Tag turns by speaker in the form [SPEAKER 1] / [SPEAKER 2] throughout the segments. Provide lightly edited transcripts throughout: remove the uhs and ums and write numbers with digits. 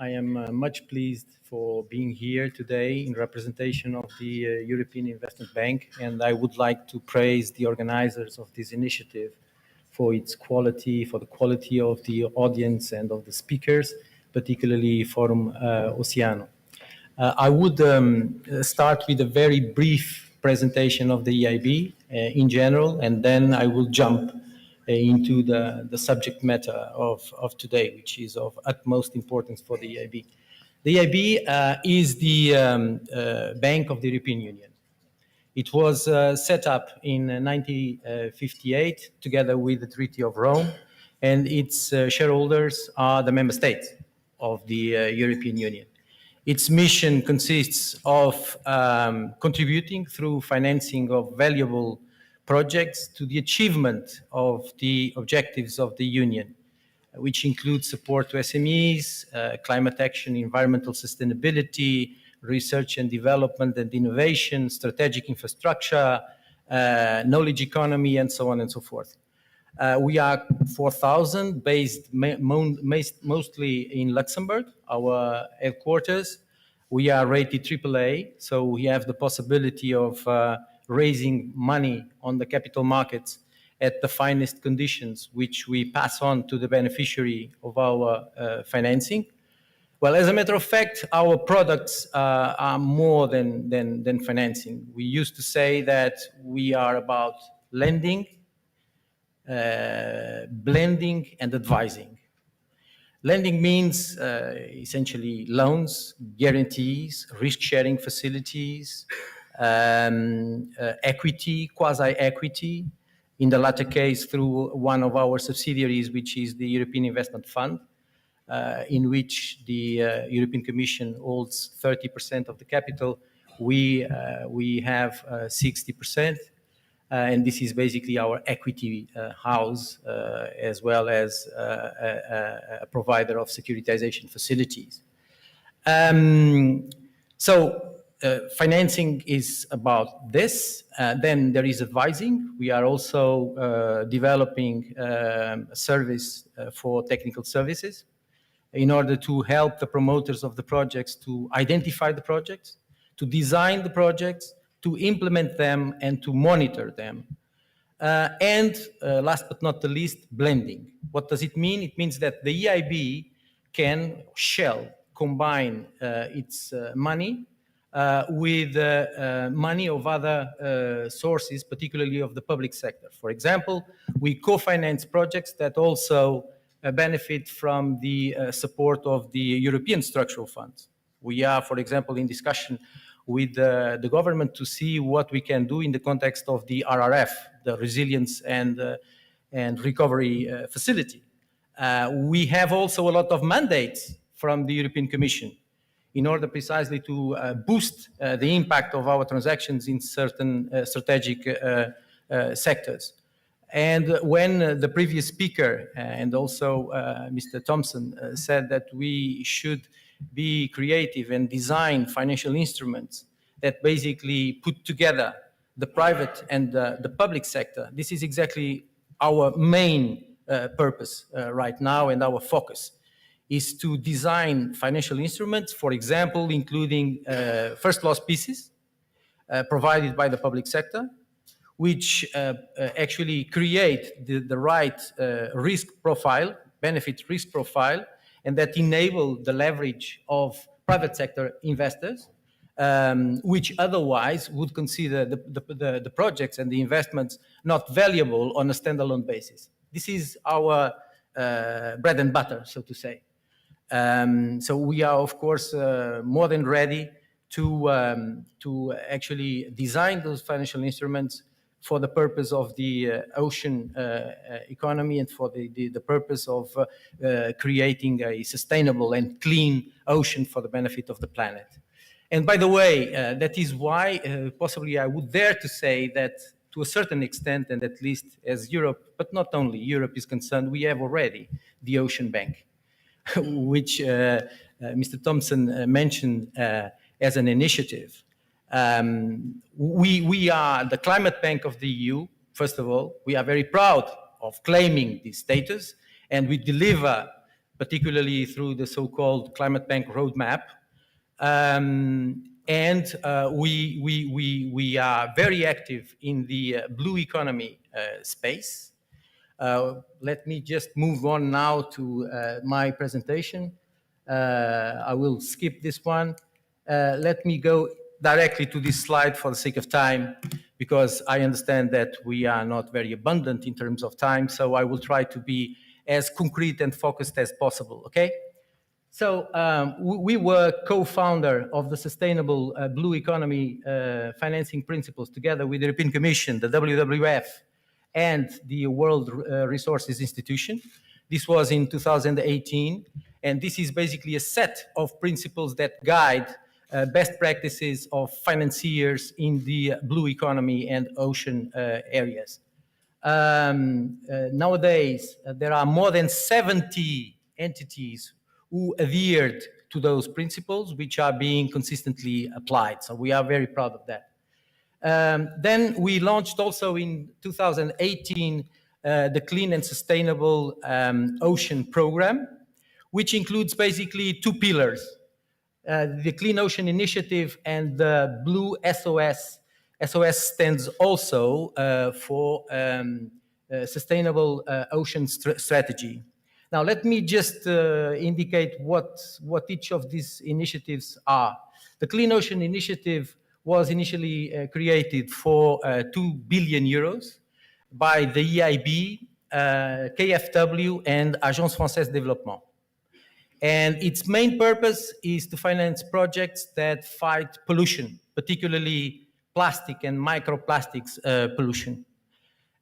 [SPEAKER 1] I am much pleased for being here today in representation of the European Investment Bank, and I would like to praise the organizers of this initiative for its quality, for the quality of the audience and of the speakers, particularly Forum Oceano. I would start with a very brief presentation of the EIB in general, and then I will jump into the subject matter of today, which is of utmost importance for the EIB. The EIB is the Bank of the European Union. It was set up in 1958 together with the Treaty of Rome, and its shareholders are the member states of the European Union. Its mission consists of contributing through financing of valuable projects to the achievement of the objectives of the Union, which include support to SMEs, climate action, environmental sustainability, research and development and innovation, strategic infrastructure, knowledge economy, and so on and so forth. We are 4,000, based mostly in Luxembourg, our headquarters. We are rated AAA, so we have the possibility of raising money on the capital markets at the finest conditions, which we pass on to the beneficiary of our financing. Well, as a matter of fact, our products are more than financing. We used to say that we are about lending, blending, and advising. Lending means essentially loans, guarantees, risk-sharing facilities, equity, quasi-equity, in the latter case through one of our subsidiaries, which is the European Investment Fund, in which the European Commission holds 30% of the capital. We have 60%. And this is basically our equity house, as well as a provider of securitization facilities. Financing is about this. Then there is advising. We are also developing a service for technical services in order to help the promoters of the projects to identify the projects, to design the projects, to implement them, and to monitor them. Last but not the least, blending. What does it mean? It means that the EIB shall combine its money with money of other sources, particularly of the public sector. For example, we co-finance projects that also benefit from the support of the European structural funds. We are, for example, in discussion with the government to see what we can do in the context of the RRF, the Resilience and Recovery Facility. We have also a lot of mandates from the European Commission in order precisely to boost the impact of our transactions in certain strategic sectors. And when the previous speaker and also Mr. Thompson said that we should be creative and design financial instruments that basically put together the private and the public sector, this is exactly our main purpose right now, and our focus is to design financial instruments, for example, including first loss pieces provided by the public sector, which actually create the right risk profile, benefit risk profile, and that enable the leverage of private sector investors, which otherwise would consider the projects and the investments not valuable on a standalone basis. This is our bread and butter, so to say. So we are, of course, more than ready to actually design those financial instruments for the purpose of the ocean economy and for the purpose of creating a sustainable and clean ocean for the benefit of the planet. And by the way, that is why possibly I would dare to say that to a certain extent, and at least as Europe, but not only Europe is concerned, we have already the Ocean Bank, which Mr. Thompson mentioned as an initiative. We are the climate bank of the EU. First of all, we are very proud of claiming this status, and we deliver particularly through the so-called Climate Bank Roadmap. We are very active in the blue economy space. Let me just move on now to my presentation. I will skip this one. Let me go directly to this slide for the sake of time, because I understand that we are not very abundant in terms of time, so I will try to be as concrete and focused as possible, okay? So we were co-founder of the Sustainable Blue Economy Financing Principles together with the European Commission, the WWF, and the World Resources Institution. This was in 2018, and this is basically a set of principles that guide best practices of financiers in the blue economy and ocean areas. Nowadays, there are more than 70 entities who adhered to those principles, which are being consistently applied. So we are very proud of that. Then we launched also in 2018 the Clean and Sustainable Ocean Program, which includes basically two pillars, the Clean Ocean Initiative and the Blue SOS. SOS stands also for Sustainable Ocean Strategy. Now, let me just indicate what each of these initiatives are. The Clean Ocean Initiative was initially created for 2 billion euros by the EIB, KfW, and Agence Française de Développement. And its main purpose is to finance projects that fight pollution, particularly plastic and microplastics pollution.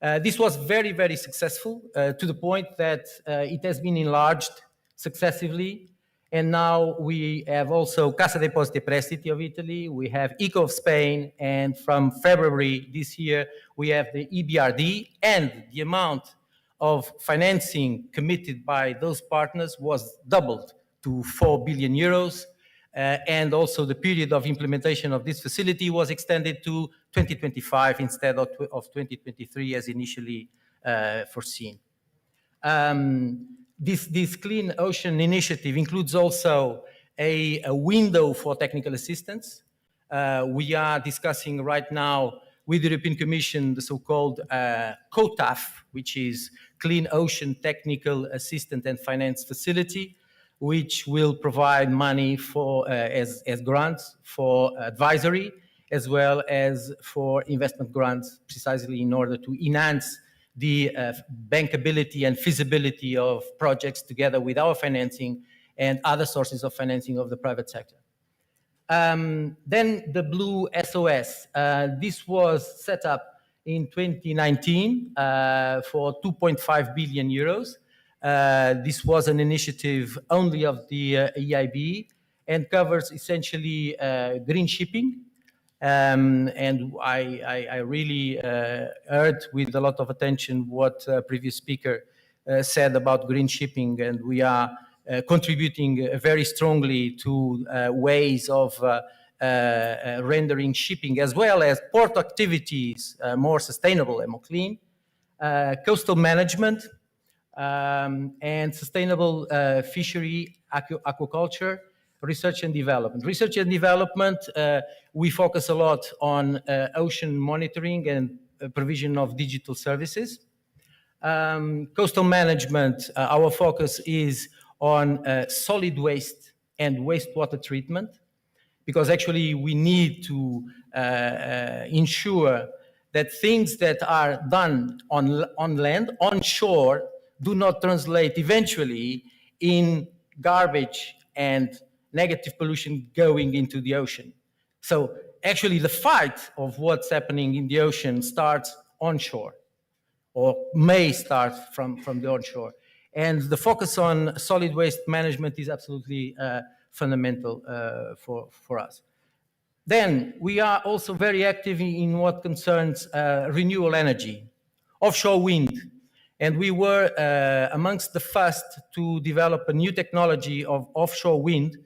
[SPEAKER 1] This was very, very successful to the point that it has been enlarged successively. And now we have also Cassa Depositi e Prestiti of Italy, we have ECO of Spain, and from February this year, we have the EBRD, and the amount of financing committed by those partners was doubled to 4 billion euros. And also the period of implementation of this facility was extended to 2025 instead of 2023 as initially foreseen. This Clean Ocean Initiative includes also a window for technical assistance. We are discussing right now with the European Commission the so-called COTAF, which is Clean Ocean Technical Assistance and Finance Facility, which will provide money for as grants for advisory, as well as for investment grants, precisely in order to enhance the bankability and feasibility of projects together with our financing and other sources of financing of the private sector. Then the Blue SOS. This was set up in 2019 for 2.5 billion euros. This was an initiative only of the EIB and covers essentially green shipping. And I really heard with a lot of attention what previous speaker said about green shipping, and we are contributing very strongly to ways of rendering shipping as well as port activities more sustainable and more clean, coastal management, and sustainable fishery, aquaculture, research and development. Research and development, we focus a lot on ocean monitoring and provision of digital services. Coastal management, our focus is on solid waste and wastewater treatment, because actually we need to ensure that things that are done on land, on shore, do not translate eventually in garbage and negative pollution going into the ocean. So actually the fight of what's happening in the ocean starts onshore, or may start from the onshore. And the focus on solid waste management is absolutely fundamental for us. Then we are also very active in what concerns renewable energy, offshore wind. And we were amongst the first to develop a new technology of offshore wind,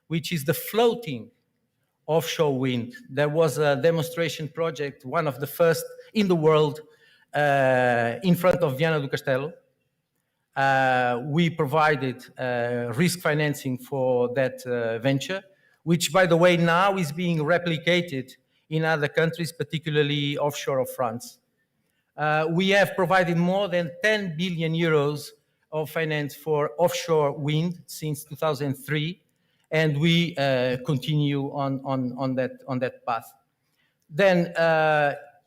[SPEAKER 1] which is the floating offshore wind. There was a demonstration project, one of the first in the world, in front of Viana do Castelo. We provided risk financing for that venture, which, by the way, now is being replicated in other countries, particularly offshore of France. We have provided more than 10 billion euros of finance for offshore wind since 2003, and we continue on that path. Then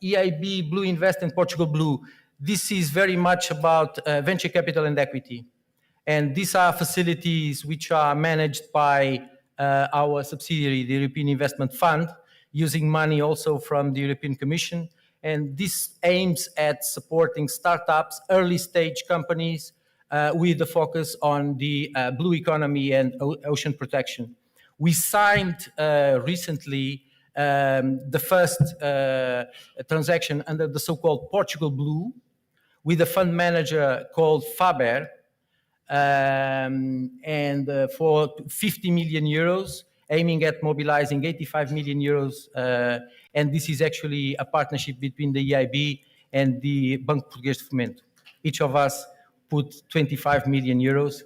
[SPEAKER 1] EIB Blue Invest and Portugal Blue. This is very much about venture capital and equity. And these are facilities which are managed by our subsidiary, the European Investment Fund, using money also from the European Commission. And this aims at supporting startups, early stage companies, with the focus on the blue economy and ocean protection. We signed recently the first transaction under the so-called Portugal Blue with a fund manager called Faber, and for 50 million euros, aiming at mobilizing 85 million euros. And this is actually a partnership between the EIB and the Banco Português de Fomento. Each of us put 25 million euros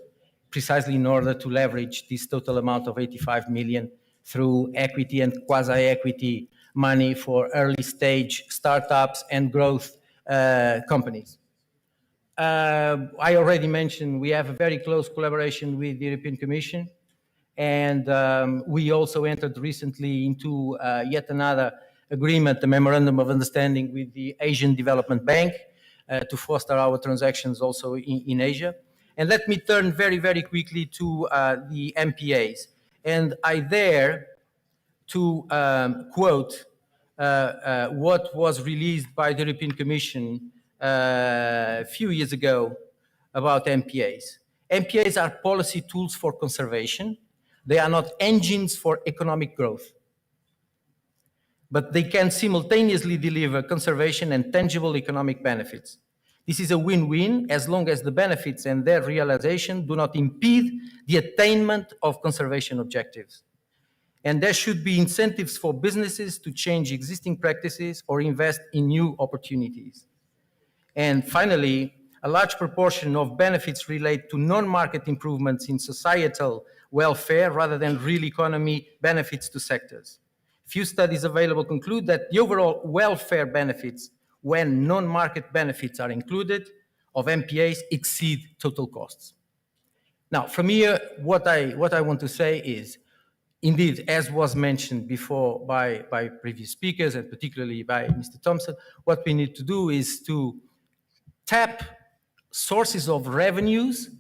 [SPEAKER 1] precisely in order to leverage this total amount of 85 million through equity and quasi-equity money for early stage startups and growth companies. I already mentioned we have a very close collaboration with the European Commission, and we also entered recently into yet another agreement, the Memorandum of Understanding with the Asian Development Bank to foster our transactions also in Asia. And let me turn very, very quickly to the MPAs. And I dare to quote what was released by the European Commission a few years ago about MPAs. MPAs are policy tools for conservation. They are not engines for economic growth, but they can simultaneously deliver conservation and tangible economic benefits. This is a win-win as long as the benefits and their realization do not impede the attainment of conservation objectives. And there should be incentives for businesses to change existing practices or invest in new opportunities. And finally, a large proportion of benefits relate to non-market improvements in societal welfare rather than real economy benefits to sectors. Few studies available conclude that the overall welfare benefits, when non-market benefits are included, of MPAs exceed total costs. Now, from here, what I want to say is, indeed, as was mentioned before by previous speakers, and particularly by Mr. Thompson, what we need to do is to tap sources of revenues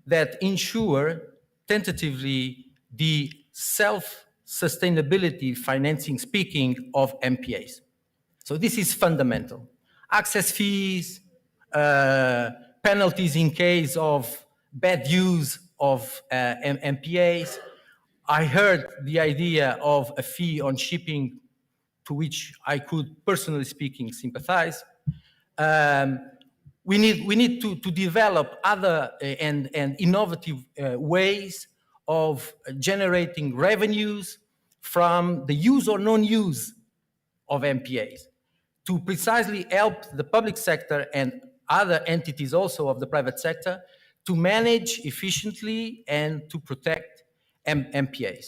[SPEAKER 1] that ensure tentatively the self-sustainability, financing speaking, of MPAs. So this is fundamental. Access fees, penalties in case of bad use of MPAs. I heard the idea of a fee on shipping, to which I could, personally speaking, sympathize. We need to develop other and innovative ways of generating revenues from the use or non-use of MPAs to precisely help the public sector and other entities also of the private sector to manage efficiently and to protect MPAs.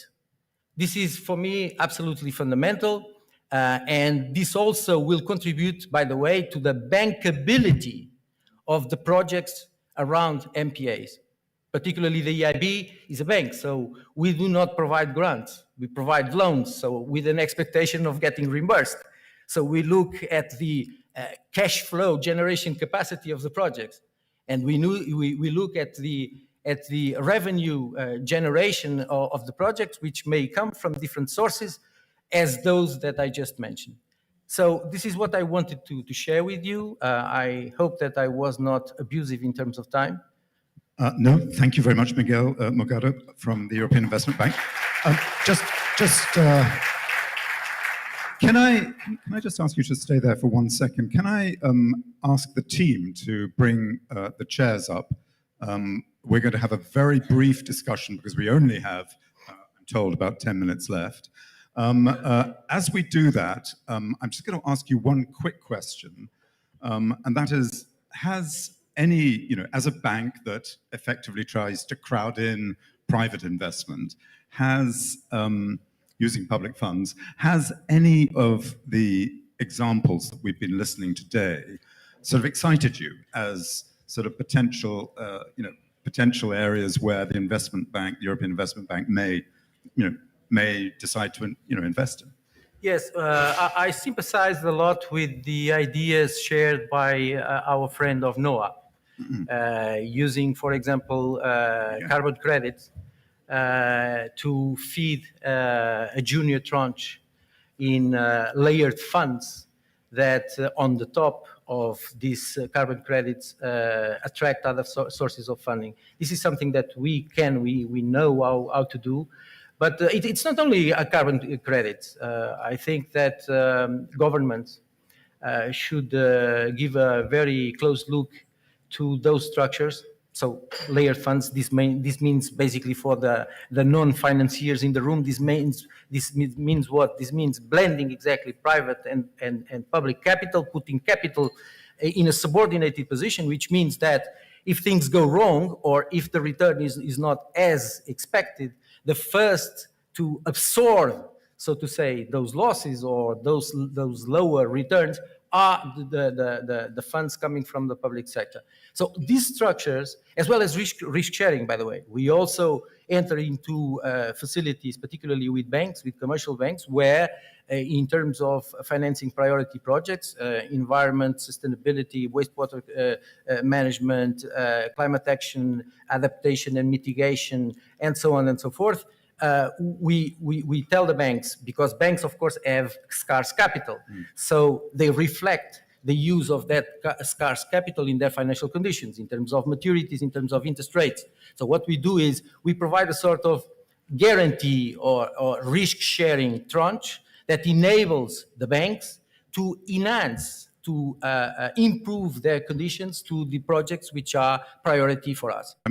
[SPEAKER 1] This is, for me, absolutely fundamental, and this also will contribute, by the way, to the bankability of the projects around MPAs. Particularly the EIB is a bank, so we do not provide grants. We provide loans, so with an expectation of getting reimbursed. So we look at the cash flow generation capacity of the projects, and we look at the revenue generation of the projects, which may come from different sources, as those that I just mentioned. So this is what I wanted to share with you. I hope that I was not abusive in terms of time.
[SPEAKER 2] No, thank you very much, Miguel Morgado from the European Investment Bank. Can I just ask you to stay there for 1 second? Can I ask the team to bring the chairs up? We're going to have a very brief discussion because we only have, I'm told, about 10 minutes left. As we do that, I'm just going to ask you one quick question, and that is, has as a bank that effectively tries to crowd in private investment, using public funds, has any of the examples that we've been listening today sort of excited you as sort of potential areas where the European Investment Bank may decide to invest in?
[SPEAKER 1] Yes, I sympathized a lot with the ideas shared by our friend of Noah, using, for example, carbon credits to feed a junior tranche in layered funds that on the top of these carbon credits attract other sources of funding. This is something that we know how to do. But it's not only a carbon credit. I think that governments should give a very close look to those structures. So layered funds, this means basically for the non-financiers in the room, this means what? This means blending exactly private and public capital, putting capital in a subordinated position, which means that if things go wrong or if the return is not as expected, the first to absorb, so to say, those losses or those lower returns are the funds coming from the public sector. So these structures, as well as risk sharing, by the way, we also enter into facilities, particularly with banks, with commercial banks, where in terms of financing priority projects, environment, sustainability, wastewater management, climate action, adaptation and mitigation, and so on and so forth, we tell the banks, because banks, of course, have scarce capital, so they reflect the use of that scarce capital in their financial conditions, in terms of maturities, in terms of interest rates. So what we do is we provide a sort of guarantee or risk-sharing tranche that enables the banks to enhance, to improve their conditions to the projects which are priority for us.